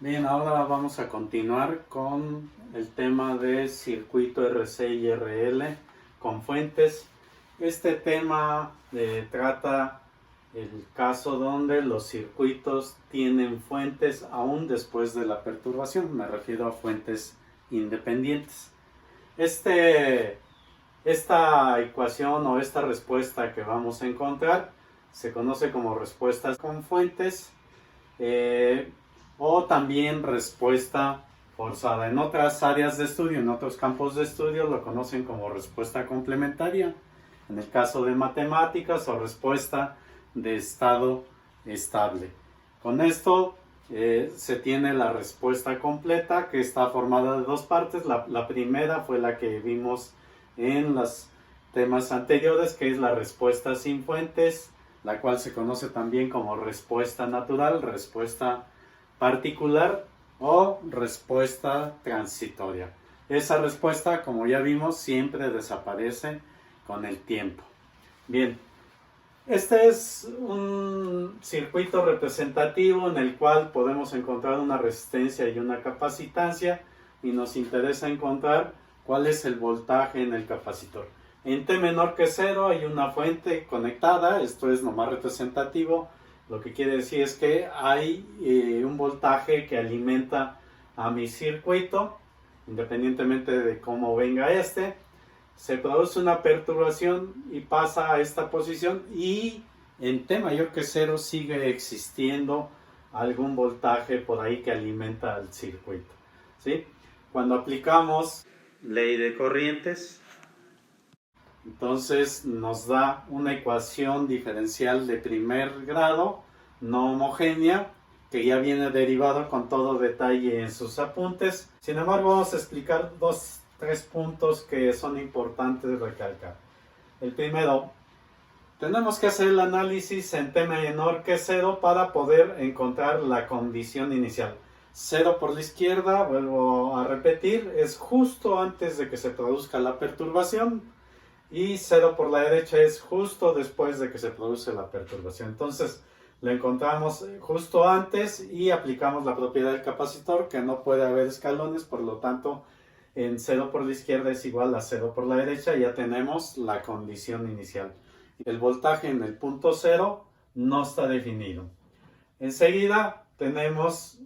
Bien, ahora vamos a continuar con el tema de circuito RC y RL con fuentes. Este tema trata el caso donde los circuitos tienen fuentes aún después de la perturbación. Me refiero a fuentes independientes. Esta ecuación o esta respuesta que vamos a encontrar se conoce como respuesta con fuentes. O también respuesta forzada. En otras áreas de estudio, en otros campos de estudio, lo conocen como respuesta complementaria. En el caso de matemáticas, o respuesta de estado estable. Con esto se tiene la respuesta completa, que está formada de dos partes. La primera fue la que vimos en los temas anteriores, que es la respuesta sin fuentes, la cual se conoce también como respuesta natural, respuesta particular o respuesta transitoria. Esa respuesta, como ya vimos, siempre desaparece con el tiempo. Bien, este es un circuito representativo en el cual podemos encontrar una resistencia y una capacitancia, y nos interesa encontrar cuál es el voltaje en el capacitor. En T menor que 0 hay una fuente conectada, esto es nomás representativo. Lo que quiere decir es que hay un voltaje que alimenta a mi circuito, independientemente de cómo venga este. Se produce una perturbación y pasa a esta posición, y en T mayor que 0 sigue existiendo algún voltaje por ahí que alimenta al circuito, ¿sí? Cuando aplicamos ley de corrientes, entonces nos da una ecuación diferencial de primer grado no homogénea, que ya viene derivado con todo detalle en sus apuntes. Sin embargo, vamos a explicar tres puntos que son importantes recalcar. El primero, tenemos que hacer el análisis en T menor que 0 para poder encontrar la condición inicial. 0 por la izquierda, vuelvo a repetir, es justo antes de que se produzca la perturbación. Y 0 por la derecha es justo después de que se produce la perturbación. Entonces lo encontramos justo antes y aplicamos la propiedad del capacitor, que no puede haber escalones, por lo tanto en 0 por la izquierda es igual a 0 por la derecha. Ya tenemos la condición inicial. El voltaje en el punto 0 no está definido. Enseguida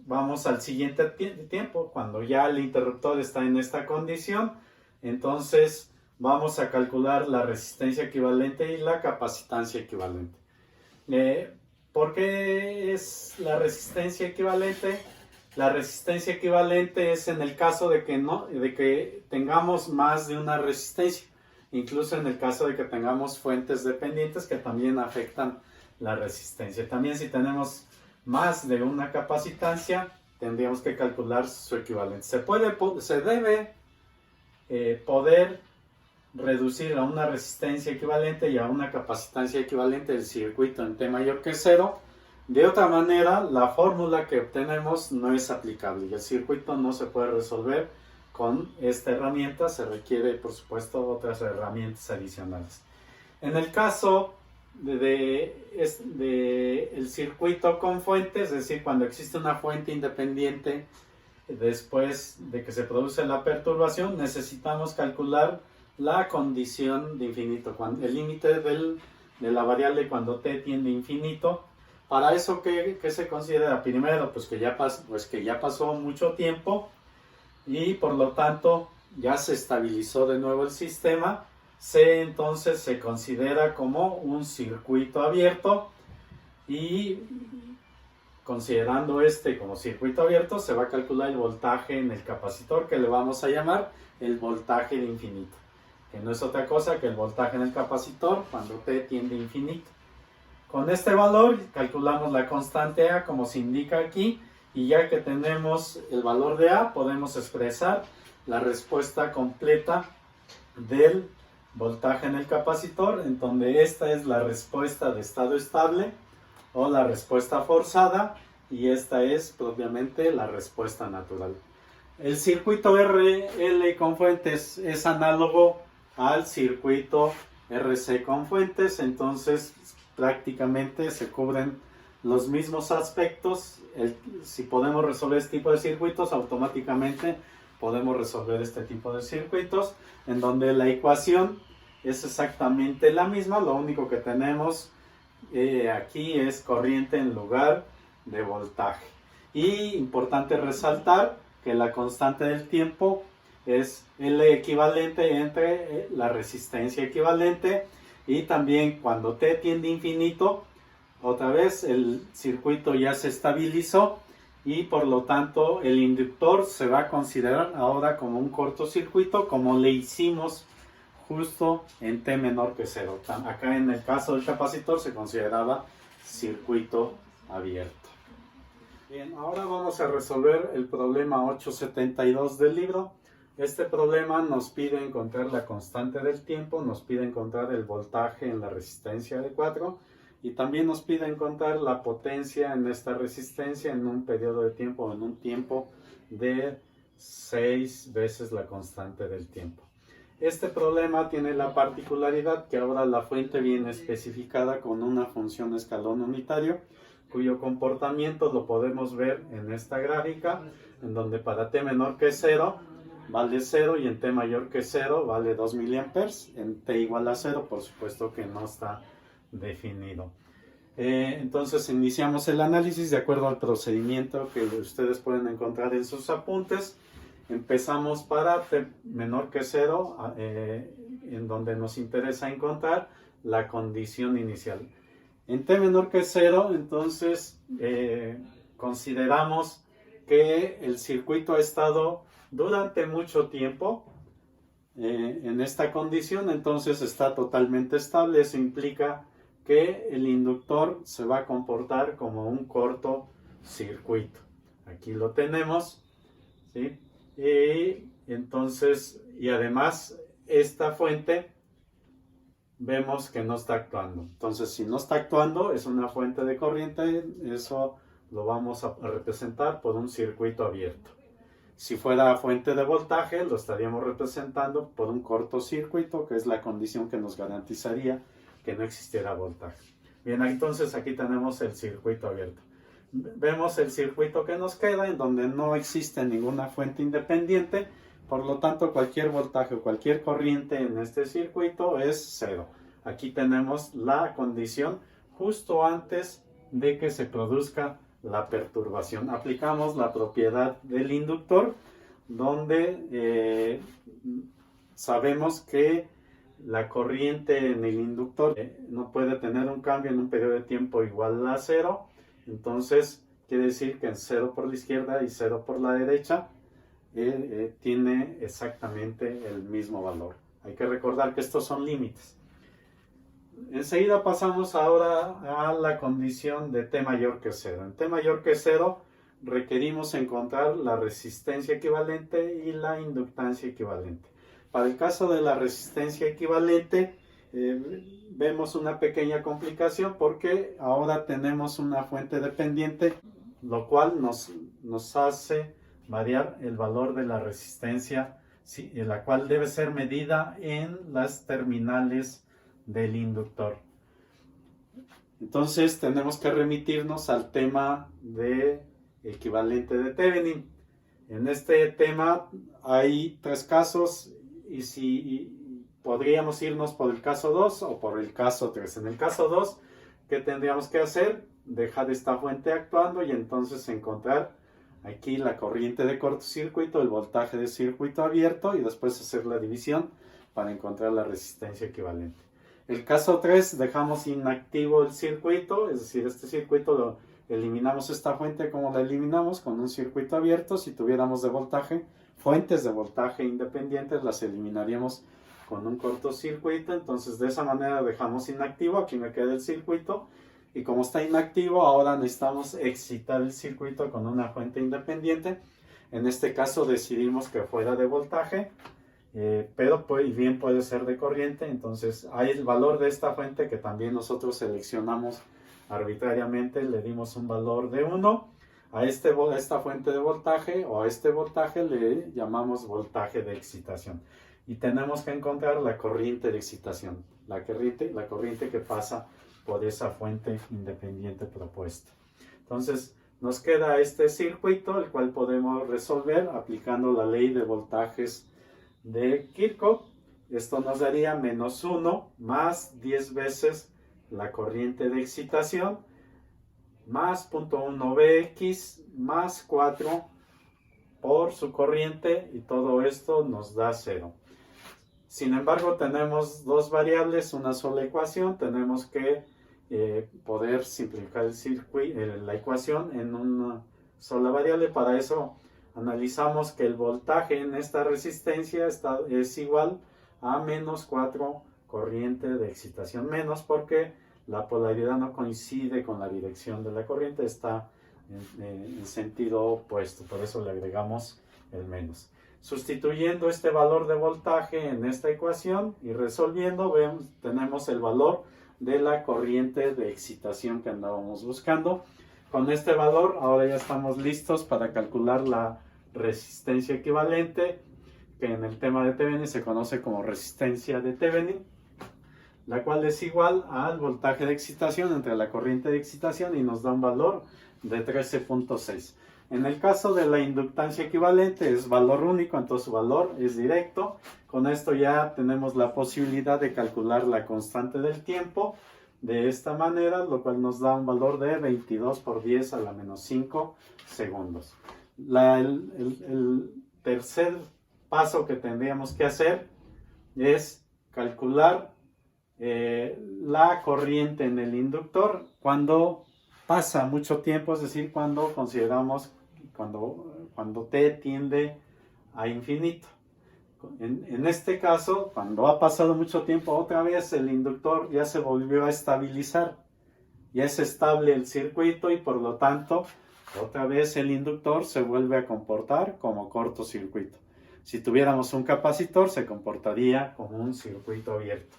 vamos al siguiente tiempo, cuando ya el interruptor está en esta condición. Entonces vamos a calcular la resistencia equivalente y la capacitancia equivalente. ¿Por qué es la resistencia equivalente? La resistencia equivalente es en el caso de que tengamos más de una resistencia, incluso en el caso de que tengamos fuentes dependientes que también afectan la resistencia. También, si tenemos más de una capacitancia, tendríamos que calcular su equivalente. Se debe poder reducir a una resistencia equivalente y a una capacitancia equivalente el circuito en T mayor que 0. De otra manera, la fórmula que obtenemos no es aplicable y el circuito no se puede resolver con esta herramienta. Se requiere, por supuesto, otras herramientas adicionales. En el caso de el circuito con fuente, es decir, cuando existe una fuente independiente después de que se produce la perturbación, necesitamos calcular la condición de infinito, el límite de la variable cuando t tiende a infinito. Para eso, ¿qué se considera? Primero, pues que ya pasó mucho tiempo y por lo tanto ya se estabilizó de nuevo el sistema. Entonces se considera como un circuito abierto, y considerando como circuito abierto, se va a calcular el voltaje en el capacitor, que le vamos a llamar el voltaje de infinito, que no es otra cosa que el voltaje en el capacitor cuando t tiende a infinito. Con este valor calculamos la constante A, como se indica aquí, y ya que tenemos el valor de A, podemos expresar la respuesta completa del voltaje en el capacitor, en donde esta es la respuesta de estado estable o la respuesta forzada, y esta es propiamente la respuesta natural. El circuito RL con fuentes es análogo al circuito RC con fuentes, entonces prácticamente se cubren los mismos aspectos. Si podemos resolver este tipo de circuitos, automáticamente podemos resolver este tipo de circuitos, en donde la ecuación es exactamente la misma. Lo único que tenemos aquí es corriente en lugar de voltaje. Y importante resaltar que la constante del tiempo es el equivalente entre la resistencia equivalente, y también cuando t tiende a infinito, otra vez el circuito ya se estabilizó y por lo tanto el inductor se va a considerar ahora como un cortocircuito, como le hicimos justo en t menor que 0. Acá en el caso del capacitor se consideraba circuito abierto. Bien, ahora vamos a resolver el problema 872 del libro. Este problema nos pide encontrar la constante del tiempo, nos pide encontrar el voltaje en la resistencia de 4 y también nos pide encontrar la potencia en esta resistencia en un periodo de tiempo, en un tiempo de 6 veces la constante del tiempo. Este problema tiene la particularidad que ahora la fuente viene especificada con una función escalón unitario, cuyo comportamiento lo podemos ver en esta gráfica, en donde para t menor que 0 vale 0 y en t mayor que 0 vale 2 miliamperes. En t igual a 0, por supuesto que no está definido. Entonces iniciamos el análisis de acuerdo al procedimiento que ustedes pueden encontrar en sus apuntes. Empezamos para t menor que 0, en donde nos interesa encontrar la condición inicial. En t menor que 0, entonces consideramos que el circuito ha estado durante mucho tiempo en esta condición, entonces está totalmente estable. Eso implica que el inductor se va a comportar como un cortocircuito. Aquí lo tenemos, ¿sí? Y además esta fuente vemos que no está actuando. Entonces, si no está actuando, es una fuente de corriente. Eso lo vamos a representar por un circuito abierto. Si fuera fuente de voltaje, lo estaríamos representando por un cortocircuito, que es la condición que nos garantizaría que no existiera voltaje. Bien, entonces aquí tenemos el circuito abierto. Vemos el circuito que nos queda, en donde no existe ninguna fuente independiente. Por lo tanto, cualquier voltaje o cualquier corriente en este circuito es 0. Aquí tenemos la condición justo antes de que se produzca la perturbación. Aplicamos la propiedad del inductor, donde sabemos que la corriente en el inductor no puede tener un cambio en un periodo de tiempo igual a 0. Entonces quiere decir que en 0 por la izquierda y 0 por la derecha tiene exactamente el mismo valor. Hay que recordar que estos son límites. Enseguida pasamos ahora a la condición de t mayor que 0. En t mayor que 0 requerimos encontrar la resistencia equivalente y la inductancia equivalente. Para el caso de la resistencia equivalente, vemos una pequeña complicación porque ahora tenemos una fuente dependiente, lo cual nos hace variar el valor de la resistencia, la cual debe ser medida en las terminales del inductor. Entonces tenemos que remitirnos al tema de equivalente de Thevenin. En este tema hay 3 casos y podríamos irnos por el caso 2 o por el caso 3. En el caso 2, ¿qué tendríamos que hacer? Dejar esta fuente actuando y entonces encontrar aquí la corriente de cortocircuito, el voltaje de circuito abierto y después hacer la división para encontrar la resistencia equivalente. El caso 3, dejamos inactivo el circuito, es decir, este circuito eliminamos esta fuente como la eliminamos con un circuito abierto. Si tuviéramos de voltaje, fuentes de voltaje independientes, las eliminaríamos con un cortocircuito. Entonces de esa manera dejamos inactivo, aquí me queda el circuito. Y como está inactivo, ahora necesitamos excitar el circuito con una fuente independiente. En este caso decidimos que fuera de voltaje, pero bien puede ser de corriente. Entonces hay el valor de esta fuente que también nosotros seleccionamos arbitrariamente, le dimos un valor de 1. A esta fuente de voltaje o a este voltaje le llamamos voltaje de excitación. Y tenemos que encontrar la corriente de excitación, la corriente que pasa por esa fuente independiente propuesta. Entonces nos queda este circuito, el cual podemos resolver aplicando la ley de voltajes de Kirchhoff. Esto nos daría menos 1 más 10 veces la corriente de excitación más 0.1 Bx más 4 por su corriente, y todo esto nos da 0. Sin embargo, tenemos dos variables, una sola ecuación. Tenemos que poder simplificar la ecuación en una sola variable. Para eso analizamos que el voltaje en esta resistencia es igual a menos 4 corriente de excitación menos, porque la polaridad no coincide con la dirección de la corriente, está en sentido opuesto, por eso le agregamos el menos. Sustituyendo este valor de voltaje en esta ecuación y resolviendo, tenemos el valor de la corriente de excitación que andábamos buscando. Con este valor ahora ya estamos listos para calcular la resistencia equivalente, que en el tema de Thevenin se conoce como resistencia de Thevenin, la cual es igual al voltaje de excitación entre la corriente de excitación, y nos da un valor de 13.6. En el caso de la inductancia equivalente es valor único, entonces su valor es directo. Con esto ya tenemos la posibilidad de calcular la constante del tiempo de esta manera, lo cual nos da un valor de 22 por 10 a la menos 5 segundos. El tercer paso que tendríamos que hacer es calcular la corriente en el inductor cuando pasa mucho tiempo, es decir, cuando consideramos cuando t tiende a infinito. En este caso, cuando ha pasado mucho tiempo, otra vez el inductor ya se volvió a estabilizar, ya es estable el circuito, y por lo tanto otra vez el inductor se vuelve a comportar como cortocircuito. Si tuviéramos un capacitor, se comportaría como un circuito abierto.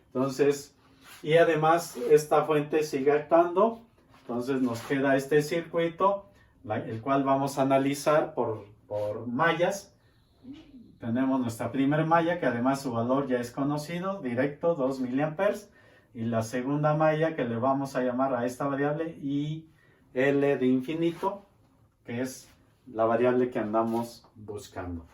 Entonces, y además esta fuente sigue actuando, entonces nos queda este circuito, el cual vamos a analizar por mallas. Tenemos nuestra primera malla, que además su valor ya es conocido, directo, 2 mA, y la segunda malla, que le vamos a llamar a esta variable IL de infinito, que es la variable que andamos buscando.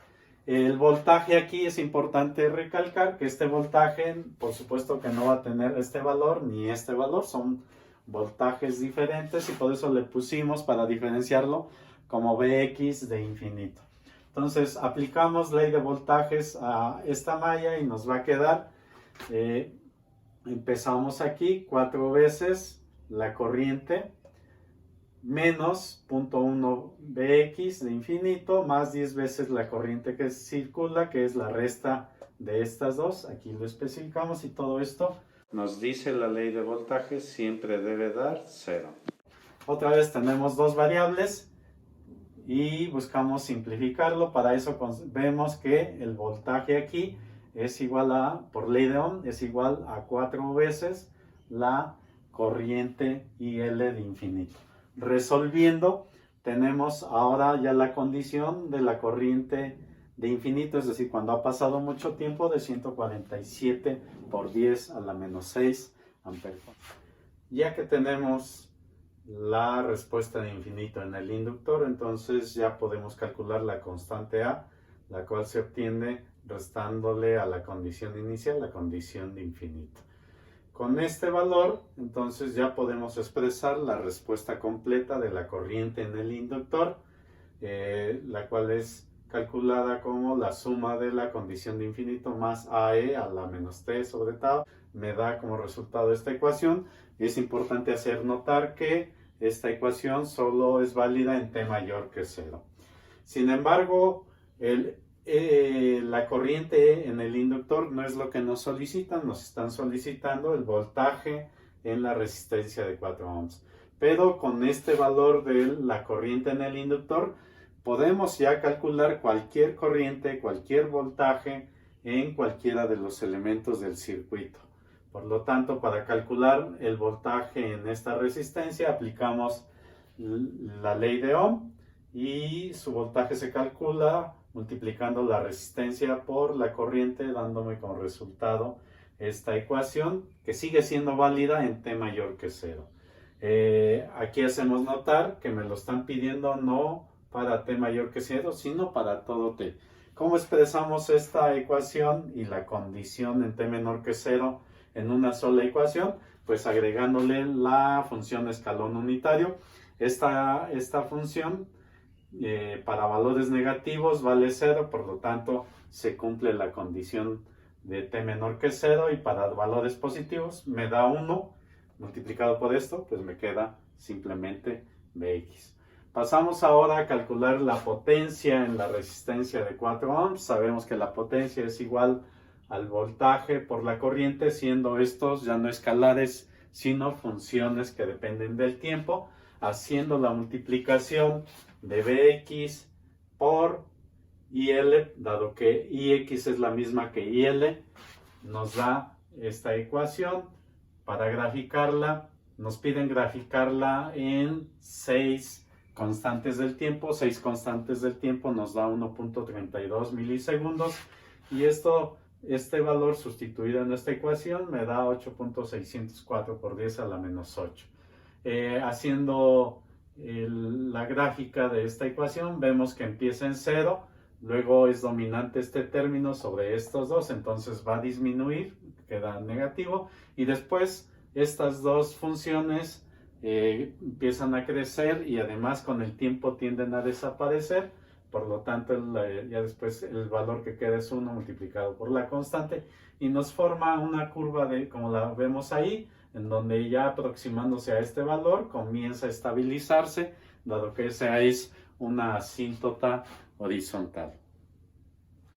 El voltaje aquí es importante recalcar que este voltaje, por supuesto que no va a tener este valor ni este valor, son voltajes diferentes, y por eso le pusimos, para diferenciarlo, como Bx de infinito. Entonces aplicamos ley de voltajes a esta malla y nos va a quedar, empezamos aquí, 4 veces la corriente menos 0.1 Bx de infinito más 10 veces la corriente que circula, que es la resta de estas dos. Aquí lo especificamos, y todo esto nos dice la ley de voltaje siempre debe dar 0. Otra vez tenemos dos variables y buscamos simplificarlo. Para eso vemos que el voltaje aquí es igual a, por ley de Ohm, es igual a 4 veces la corriente IL de infinito. Resolviendo, tenemos ahora ya la condición de la corriente de infinito, es decir, cuando ha pasado mucho tiempo, de 147 por 10 a la menos 6 amperes. Ya que tenemos la respuesta de infinito en el inductor, entonces ya podemos calcular la constante A, la cual se obtiene restándole a la condición inicial la condición de infinito. Con este valor, entonces ya podemos expresar la respuesta completa de la corriente en el inductor, la cual es calculada como la suma de la condición de infinito más AE a la menos T sobre tau. Me da como resultado esta ecuación, y es importante hacer notar que esta ecuación solo es válida en T mayor que 0. Sin embargo, la corriente en el inductor no es lo que nos solicitan, nos están solicitando el voltaje en la resistencia de 4 ohms. Pero con este valor de la corriente en el inductor podemos ya calcular cualquier corriente, cualquier voltaje en cualquiera de los elementos del circuito. Por lo tanto, para calcular el voltaje en esta resistencia aplicamos la ley de Ohm, y su voltaje se calcula multiplicando la resistencia por la corriente, dándome como resultado esta ecuación, que sigue siendo válida en t mayor que 0. Aquí hacemos notar que me lo están pidiendo no para t mayor que 0, sino para todo t. ¿Cómo expresamos esta ecuación y la condición en t menor que 0 en una sola ecuación? Pues agregándole la función escalón unitario. Esta función para valores negativos vale 0, por lo tanto se cumple la condición de t menor que 0, y para valores positivos me da 1 multiplicado por esto, pues me queda simplemente Bx. Pasamos ahora a calcular la potencia en la resistencia de 4 ohms. Sabemos que la potencia es igual al voltaje por la corriente, siendo estos ya no escalares, sino funciones que dependen del tiempo, haciendo la multiplicación de Bx por IL, dado que Ix es la misma que IL, nos da esta ecuación. Para graficarla, nos piden graficarla en 6 constantes del tiempo. 6 constantes del tiempo nos da 1.32 milisegundos, y este valor sustituido en esta ecuación me da 8.604 por 10 a la menos 8. Haciendo la gráfica de esta ecuación, vemos que empieza en 0, luego es dominante este término sobre estos dos, entonces va a disminuir, queda negativo, y después estas dos funciones empiezan a crecer y además con el tiempo tienden a desaparecer. Por lo tanto, ya después el valor que queda es 1 multiplicado por la constante, y nos forma una curva como la vemos ahí, en donde ya aproximándose a este valor comienza a estabilizarse, dado que esa es una asíntota horizontal.